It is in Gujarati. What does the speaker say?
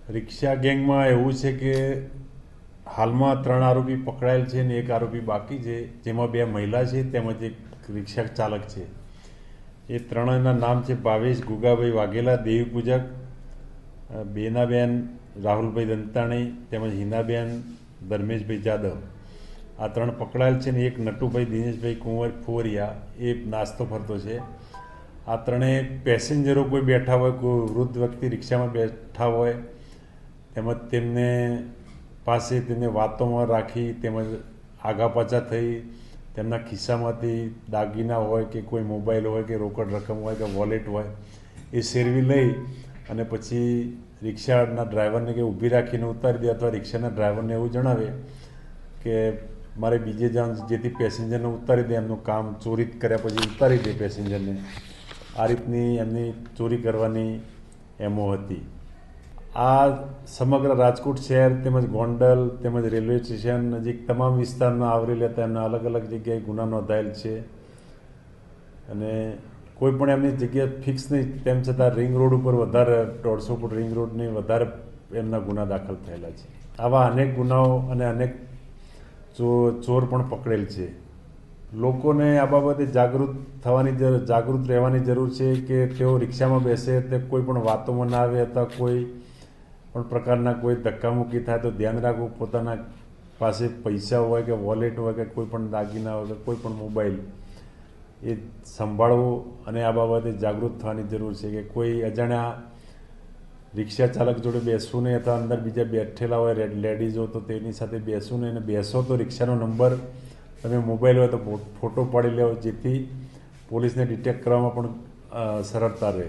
રિક્ષા ગેંગમાં એવું છે કે હાલમાં 3 આરોપી પકડાયેલ છે અને 1 આરોપી બાકી છે, જેમાં 2 મહિલા છે તેમજ એક રિક્ષા ચાલક છે. એ ત્રણેયના નામ છે ભાવેશ ગુગાભાઈ વાઘેલા દેવી પૂજક, બેનાબેન રાહુલભાઈ દંતાણી તેમજ હિનાબેન ધર્મેશભાઈ જાદવ. આ 3 પકડાયેલ છે ને એક નટુભાઈ દિનેશભાઈ કુંવર ફુવરિયા એ નાસ્તો ફરતો છે. આ ત્રણેય પેસેન્જરો કોઈ બેઠા હોય, કોઈ વૃદ્ધ વ્યક્તિ રિક્ષામાં બેઠા હોય તેમજ તેમને પાસે તેમને વાતોમાં રાખી તેમજ આગા પાછા થઈ તેમના ખિસ્સામાંથી દાગીના હોય કે કોઈ મોબાઈલ હોય કે રોકડ રકમ હોય કે વોલેટ હોય એ સેરવી લઈ અને પછી રિક્ષાના ડ્રાઈવરને કે ઊભી રાખીને ઉતારી દે, અથવા રિક્ષાના ડ્રાઈવરને એવું જણાવે કે મારે બીજે જવાનું, જેથી પેસેન્જરને ઉતારી દે. એમનું કામ ચોરી કર્યા પછી ઉતારી દે પેસેન્જરને. આ રીતની એમની ચોરી કરવાની એમો હતી. આ સમગ્ર રાજકોટ શહેર તેમજ ગોંડલ તેમજ રેલવે સ્ટેશન નજીક તમામ વિસ્તારમાં આવરી લેતા એમના અલગ અલગ જગ્યાએ ગુના નોંધાયેલ છે. અને કોઈ પણ એમની જગ્યા ફિક્સ નહીં, તેમ છતાં રિંગ રોડ ઉપર વધારે 150 ફૂટ રિંગ રોડની વધારે એમના ગુના દાખલ થયેલા છે. આવા અનેક ગુનાઓ અને અનેક ચોર પણ પકડેલ છે. લોકોને આ બાબતે જાગૃત રહેવાની જરૂર છે કે તેઓ રિક્ષામાં બેસે તે કોઈ પણ વાતોમાં ના આવે અથવા કોઈ પણ પ્રકારના કોઈ ધક્કામુક્કી થાય તો ધ્યાન રાખવું. પોતાના પાસે પૈસા હોય કે વોલેટ હોય કે કોઈ પણ દાગીના હોય કે કોઈ પણ મોબાઈલ એ સંભાળવું. અને આ બાબતે જાગૃત થવાની જરૂર છે કે કોઈ અજાણ્યા રિક્ષા ચાલક જોડે બેસવું નહીં, અથવા અંદર બીજા બેઠેલા હોય લેડીઝો તો તેની સાથે બેસવું નહીં. અને બેસો તો રિક્ષાનો નંબર તમે મોબાઈલ હોય તો ફોટો પાડી લેવો, જેથી પોલીસને ડિટેક્ટ કરવામાં પણ સરળતા રહે.